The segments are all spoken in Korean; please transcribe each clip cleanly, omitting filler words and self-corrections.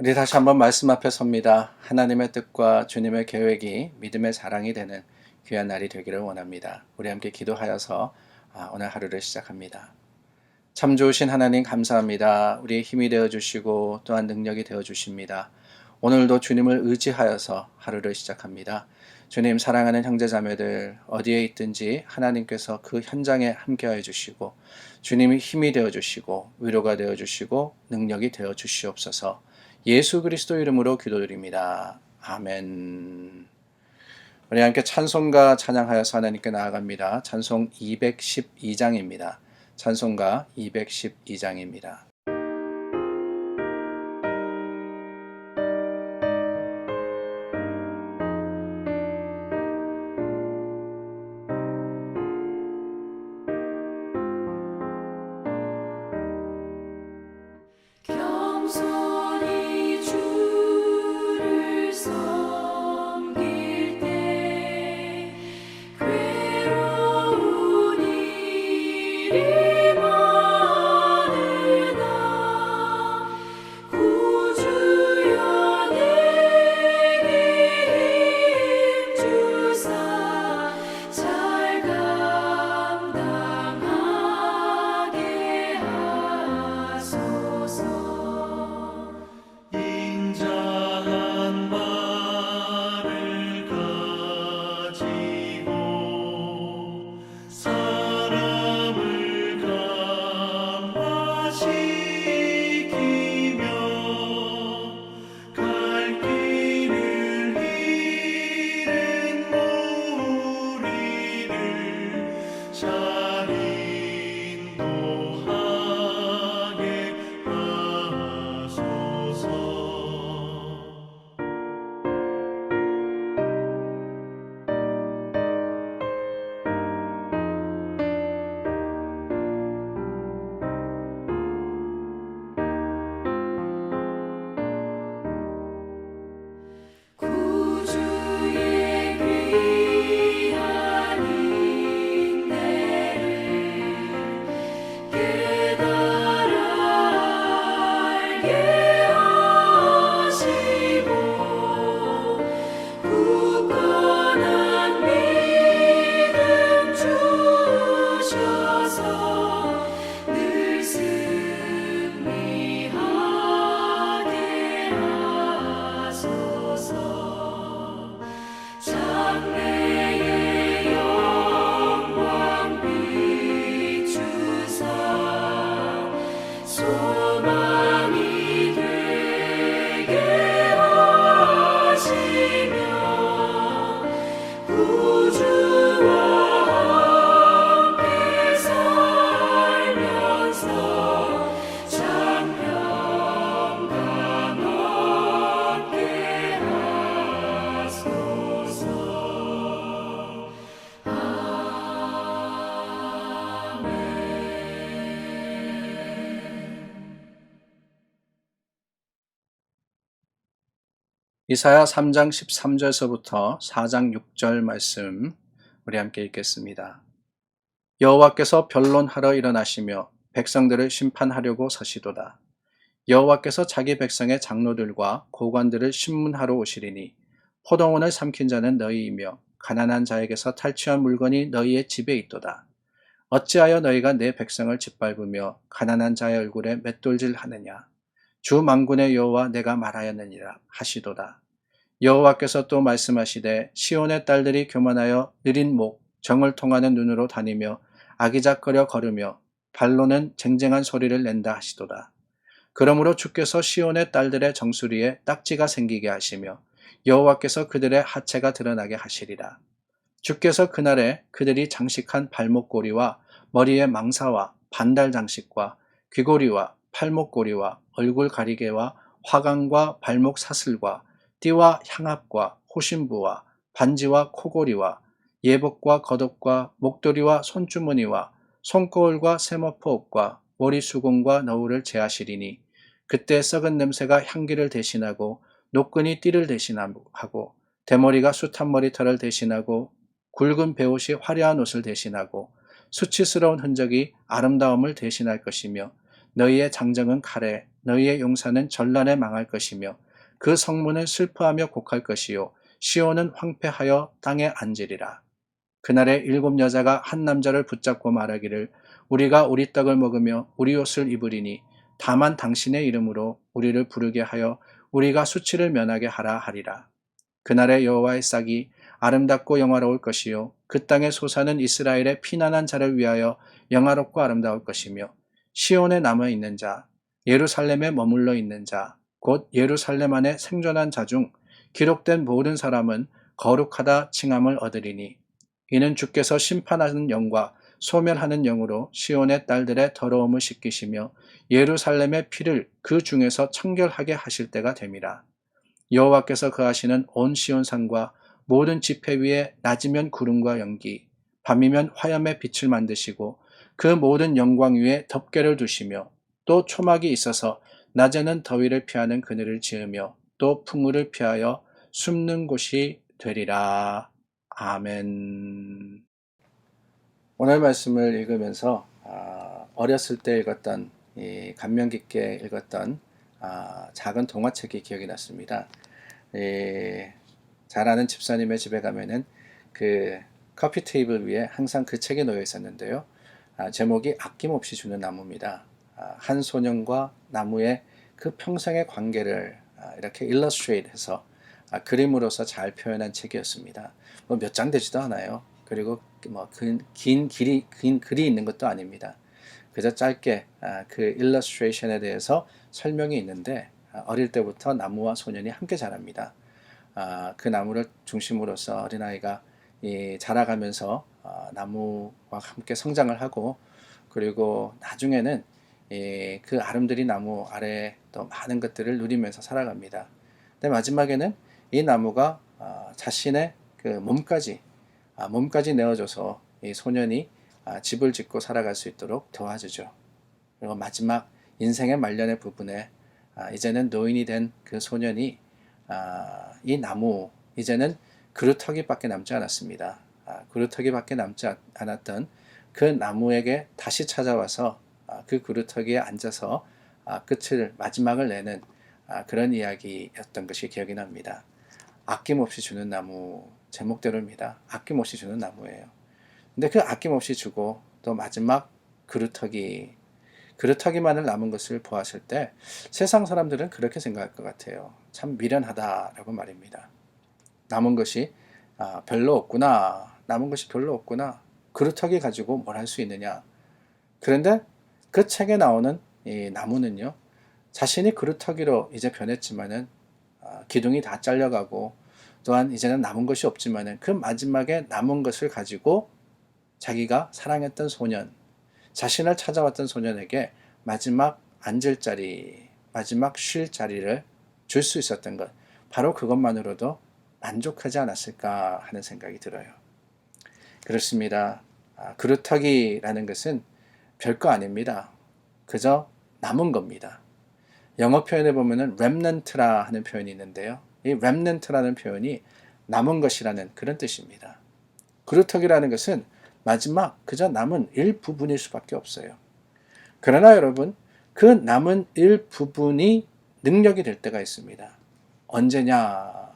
우리 다시 한번 말씀 앞에 섭니다. 하나님의 뜻과 주님의 계획이 믿음의 자랑이 되는 귀한 날이 되기를 원합니다. 우리 함께 기도하여서 오늘 하루를 시작합니다. 참 좋으신 하나님 감사합니다. 우리의 힘이 되어주시고 또한 능력이 되어주십니다. 오늘도 주님을 의지하여서 하루를 시작합니다. 주님 사랑하는 형제자매들 어디에 있든지 하나님께서 그 현장에 함께하여 주시고 주님이 힘이 되어주시고 위로가 되어주시고 능력이 되어주시옵소서. 예수 그리스도 이름으로 기도드립니다. 아멘. 우리 함께 찬송가 찬양하여서 하나님께 나아갑니다. 찬송 212장입니다. 찬송가 212장입니다. 겸손히 주를 섬길 때 괴로운 일이 많으나 구주여 내게 힘 주사 잘 감당하게 하소서. 인자한 말을 가지고 사람을 감화시키며 갈 길을 잃은 무리를 잘 인도하게 하소서. 구주의 귀한 인내를 깨달아 알게 하시고 굳건한 믿음 주셔서 늘 승리하게 하소서. 장래의 영광 비추사 소망이 되게 하시며 구주와 함께 살면서 참 평강 얻게 하소서. 이사야 3장 13절서부터 4장 6절 말씀 우리 함께 읽겠습니다. 여호와께서 변론하러 일어나시며 백성들을 심판하려고 서시도다. 여호와께서 자기 백성의 장로들과 고관들을 심문하러 오시리니 포도원을 삼킨 자는 너희이며 가난한 자에게서 탈취한 물건이 너희의 집에 있도다. 어찌하여 너희가 내 백성을 짓밟으며 가난한 자의 얼굴에 맷돌질하느냐. 주 만군의 여호와 내가 말하였느니라 하시도다. 여호와께서 또 말씀하시되 시온의 딸들이 교만하여 느린 목 정을 통하는 눈으로 다니며 아기작거려 걸으며 발로는 쟁쟁한 소리를 낸다 하시도다. 그러므로 주께서 시온의 딸들의 정수리에 딱지가 생기게 하시며 여호와께서 그들의 하체가 드러나게 하시리라. 주께서 그날에 그들이 장식한 발목고리와 머리에 망사와 반달 장식과 귀고리와 팔목고리와 얼굴 가리개와 화관과 발목 사슬과 띠와 향압과 호신부와 반지와 코고리와 예복과 겉옷과 목도리와 손주머니와 손거울과 세머포 옷과 머리수건과 너울을 제하시리니 그때 썩은 냄새가 향기를 대신하고 노끈이 띠를 대신하고 대머리가 숱한 머리털을 대신하고 굵은 베옷이 화려한 옷을 대신하고 수치스러운 흔적이 아름다움을 대신할 것이며 너희의 장정은 칼에 너희의 용사는 전란에 망할 것이며 그 성문은 슬퍼하며 곡할 것이요 시온은 황폐하여 땅에 앉으리라. 그날에 7 여자가 한 남자를 붙잡고 말하기를 우리가 우리 떡을 먹으며 우리 옷을 입으리니 다만 당신의 이름으로 우리를 부르게 하여 우리가 수치를 면하게 하라 하리라. 그날에 여호와의 싹이 아름답고 영화로울 것이요 그 땅에 솟아는 이스라엘의 피난한 자를 위하여 영화롭고 아름다울 것이며 시온에 남아 있는 자 예루살렘에 머물러 있는 자 곧 예루살렘 안에 생존한 자 중 기록된 모든 사람은 거룩하다 칭함을 얻으리니 이는 주께서 심판하는 영과 소멸하는 영으로 시온의 딸들의 더러움을 씻기시며 예루살렘의 피를 그 중에서 청결하게 하실 때가 됨이라. 여호와께서 거하시는 온 시온산과 모든 지폐 위에 낮이면 구름과 연기, 밤이면 화염의 빛을 만드시고 그 모든 영광 위에 덮개를 두시며 또 초막이 있어서 낮에는 더위를 피하는 그늘을 지으며 또 풍우를 피하여 숨는 곳이 되리라. 아멘. 오늘 말씀을 읽으면서 어렸을 때 읽었던 이 감명 깊게 읽었던 작은 동화책이 기억이 났습니다. 잘 아는 집사님의 집에 가면은 그 커피 테이블 위에 항상 그 책이 놓여 있었는데요. 제목이 아낌없이 주는 나무입니다. 한 소년과 나무의 그 평생의 관계를 이렇게 illustrate 해서 그림으로서 잘 표현한 책이었습니다. 뭐 몇 장 되지도 않아요. 그리고 뭐 긴 글이 있는 것도 아닙니다. 그저 짧게 그 illustration에 대해서 설명이 있는데 어릴 때부터 나무와 소년이 함께 자랍니다. 그 나무를 중심으로서 어린아이가 자라가면서 나무와 함께 성장을 하고 그리고 나중에는 그 아름드리 나무 아래에 또 많은 것들을 누리면서 살아갑니다. 근데 마지막에는 이 나무가 자신의 그 몸까지 내어줘서 이 소년이 집을 짓고 살아갈 수 있도록 도와주죠. 그리고 마지막 인생의 말년의 부분에 이제는 노인이 된 그 소년이 이 나무 이제는 그루터기밖에 남지 않았습니다. 그루터기밖에 남지 않았던 그 나무에게 다시 찾아와서 그 그루터기에 앉아서 끝을 마지막을 내는 그런 이야기였던 것이 기억이 납니다. 아낌없이 주는 나무 제목대로입니다. 아낌없이 주는 나무예요. 근데 그 아낌없이 주고 또 마지막 그루터기만을 남은 것을 보았을 때 세상 사람들은 그렇게 생각할 것 같아요. 참 미련하다라고 말입니다. 남은 것이 별로 없구나. 남은 것이 별로 없구나. 그루터기 가지고 뭘 할 수 있느냐. 그런데 그 책에 나오는 이 나무는요. 자신이 그루터기로 이제 변했지만은 기둥이 다 잘려가고 또한 이제는 남은 것이 없지만은 그 마지막에 남은 것을 가지고 자기가 사랑했던 소년, 자신을 찾아왔던 소년에게 마지막 앉을 자리, 마지막 쉴 자리를 줄 수 있었던 것, 바로 그것만으로도 만족하지 않았을까 하는 생각이 들어요. 그렇습니다. 그루터기라는 것은 별거 아닙니다. 그저 남은 겁니다. 영어 표현에 보면은 remnant라 하는 표현이 있는데요. 이 remnant라는 표현이 남은 것이라는 그런 뜻입니다. 그루터기라는 것은 마지막 그저 남은 일부분일 수밖에 없어요. 그러나 여러분, 그 남은 일부분이 능력이 될 때가 있습니다. 언제냐?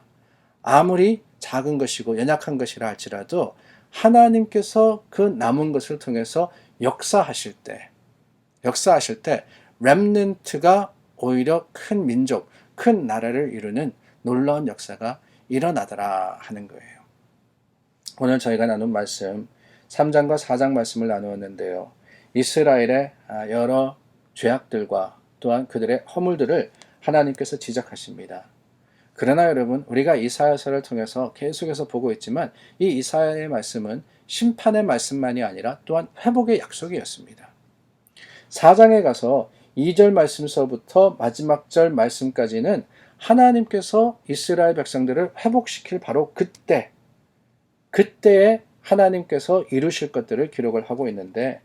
아무리 작은 것이고 연약한 것이라 할지라도 하나님께서 그 남은 것을 통해서 역사하실 때 렘넌트가 오히려 큰 민족, 큰 나라를 이루는 놀라운 역사가 일어나더라 하는 거예요. 오늘 저희가 나눈 말씀 3장과 4장 말씀을 나누었는데요. 이스라엘의 여러 죄악들과 또한 그들의 허물들을 하나님께서 지적하십니다. 그러나 여러분, 우리가 이사야서를 통해서 계속해서 보고 있지만 이 이사야의 말씀은 심판의 말씀만이 아니라 또한 회복의 약속이었습니다. 4장에 가서 2절 말씀서부터 마지막 절 말씀까지는 하나님께서 이스라엘 백성들을 회복시킬 바로 그때에 하나님께서 이루실 것들을 기록을 하고 있는데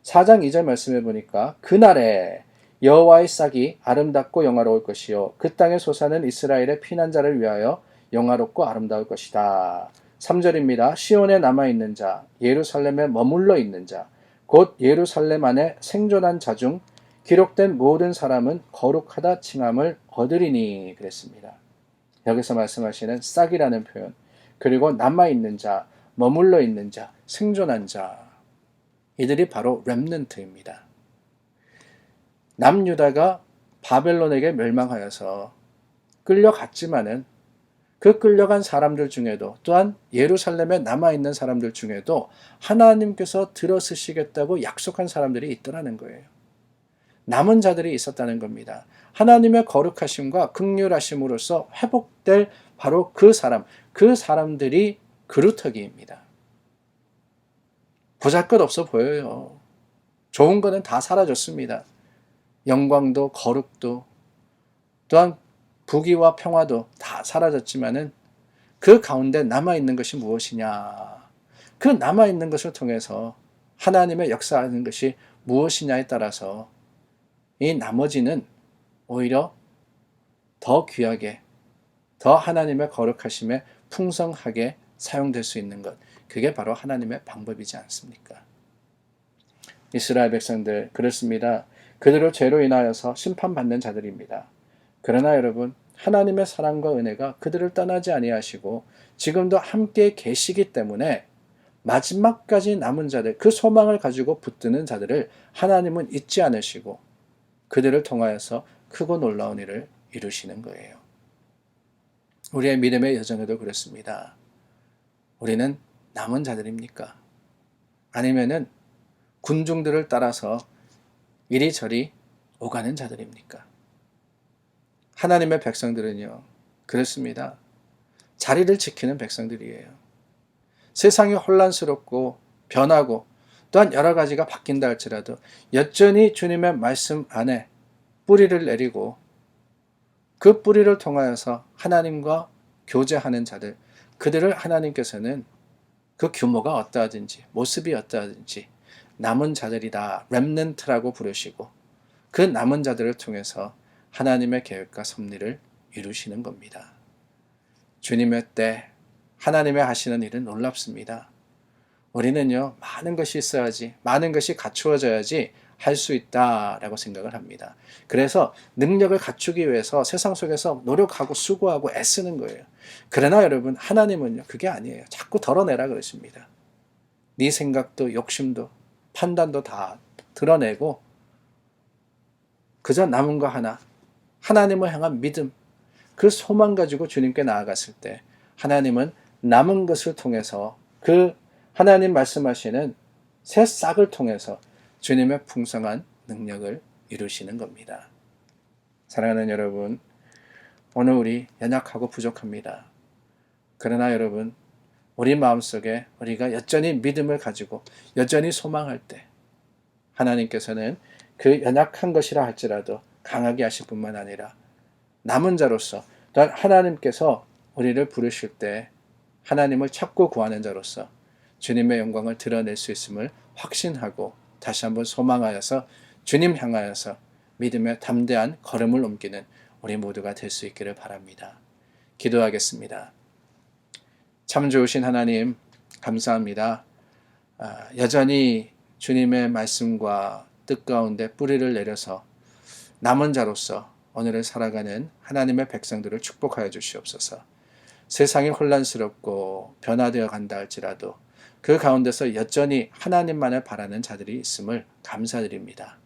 4장 2절 말씀해 보니까 그날에 여호와의 싹이 아름답고 영화로울 것이요 그 땅에 솟아는 이스라엘의 피난자를 위하여 영화롭고 아름다울 것이다. 3절입니다. 시온에 남아있는 자 예루살렘에 머물러 있는 자 곧 예루살렘 안에 생존한 자 중 기록된 모든 사람은 거룩하다 칭함을 얻으리니 그랬습니다. 여기서 말씀하시는 싹이라는 표현, 그리고 남아있는 자, 머물러 있는 자, 생존한 자, 이들이 바로 렘넌트입니다. 남유다가 바벨론에게 멸망하여서 끌려갔지만은 그 끌려간 사람들 중에도 또한 예루살렘에 남아있는 사람들 중에도 하나님께서 들어쓰시겠다고 약속한 사람들이 있더라는 거예요. 남은 자들이 있었다는 겁니다. 하나님의 거룩하심과 긍휼하심으로써 회복될 바로 그 사람들이 그루터기입니다. 보잘것없어 보여요. 좋은 거는 다 사라졌습니다. 영광도 거룩도 또한 부귀와 평화도 다 사라졌지만은 그 가운데 남아있는 것이 무엇이냐? 그 남아있는 것을 통해서 하나님의 역사하는 것이 무엇이냐에 따라서 이 나머지는 오히려 더 귀하게, 더 하나님의 거룩하심에 풍성하게 사용될 수 있는 것, 그게 바로 하나님의 방법이지 않습니까? 이스라엘 백성들 그렇습니다. 그들을 죄로 인하여서 심판받는 자들입니다. 그러나 여러분, 하나님의 사랑과 은혜가 그들을 떠나지 아니하시고 지금도 함께 계시기 때문에 마지막까지 남은 자들, 그 소망을 가지고 붙드는 자들을 하나님은 잊지 않으시고 그들을 통하여서 크고 놀라운 일을 이루시는 거예요. 우리의 믿음의 여정에도 그렇습니다. 우리는 남은 자들입니까? 아니면은 군중들을 따라서 이리저리 오가는 자들입니까? 하나님의 백성들은요, 그렇습니다. 자리를 지키는 백성들이에요. 세상이 혼란스럽고 변하고 또한 여러 가지가 바뀐다 할지라도 여전히 주님의 말씀 안에 뿌리를 내리고 그 뿌리를 통하여서 하나님과 교제하는 자들, 그들을 하나님께서는 그 규모가 어떠하든지 모습이 어떠하든지 남은 자들이다, 렘넌트라고 부르시고 그 남은 자들을 통해서 하나님의 계획과 섭리를 이루시는 겁니다. 주님의 때 하나님의 하시는 일은 놀랍습니다. 우리는요, 많은 것이 있어야지, 많은 것이 갖추어져야지 할 수 있다라고 생각을 합니다. 그래서 능력을 갖추기 위해서 세상 속에서 노력하고 수고하고 애쓰는 거예요. 그러나 여러분, 하나님은요, 그게 아니에요. 자꾸 덜어내라 그러십니다. 네 생각도 욕심도 판단도 다 드러내고 그저 남은 거 하나, 하나님을 향한 믿음, 그 소망 가지고 주님께 나아갔을 때 하나님은 남은 것을 통해서 그 하나님 말씀하시는 새 싹을 통해서 주님의 풍성한 능력을 이루시는 겁니다. 사랑하는 여러분, 오늘 우리 연약하고 부족합니다. 그러나 여러분, 우리 마음속에 우리가 여전히 믿음을 가지고 여전히 소망할 때 하나님께서는 그 연약한 것이라 할지라도 강하게 하실 뿐만 아니라 남은 자로서 또한 하나님께서 우리를 부르실 때 하나님을 찾고 구하는 자로서 주님의 영광을 드러낼 수 있음을 확신하고 다시 한번 소망하여서 주님 향하여서 믿음의 담대한 걸음을 옮기는 우리 모두가 될 수 있기를 바랍니다. 기도하겠습니다. 참 좋으신 하나님, 감사합니다. 여전히 주님의 말씀과 뜻 가운데 뿌리를 내려서 남은 자로서 오늘을 살아가는 하나님의 백성들을 축복하여 주시옵소서. 세상이 혼란스럽고 변화되어 간다 할지라도 그 가운데서 여전히 하나님만을 바라는 자들이 있음을 감사드립니다.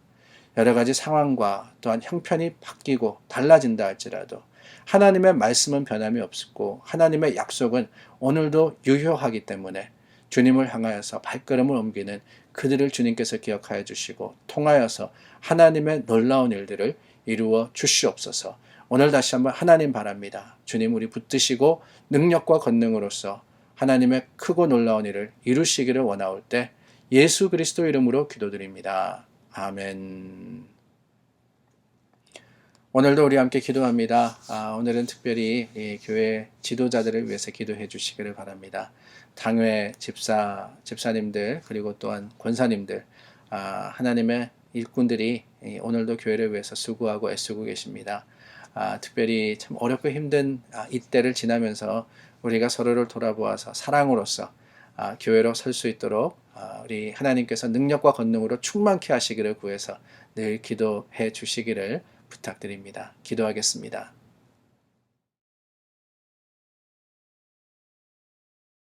여러 가지 상황과 또한 형편이 바뀌고 달라진다 할지라도 하나님의 말씀은 변함이 없고 하나님의 약속은 오늘도 유효하기 때문에 주님을 향하여서 발걸음을 옮기는 그들을 주님께서 기억하여 주시고 통하여서 하나님의 놀라운 일들을 이루어 주시옵소서. 오늘 다시 한번 하나님 바랍니다. 주님, 우리 붙드시고 능력과 권능으로서 하나님의 크고 놀라운 일을 이루시기를 원하올 때 예수 그리스도 이름으로 기도드립니다. 아멘. 오늘도 우리 함께 기도합니다. 오늘은 특별히 이 교회 지도자들을 위해서 기도해 주시기를 바랍니다. 당회 집사님들 그리고 또한 권사님들, 하나님의 일꾼들이 오늘도 교회를 위해서 수고하고 애쓰고 계십니다. 특별히 참 어렵고 힘든 이때를 지나면서 우리가 서로를 돌아보아서 사랑으로서 교회로 설 수 있도록 우리 하나님께서 능력과 권능으로 충만케 하시기를 구해서 늘 기도해 주시기를 부탁드립니다. 기도하겠습니다.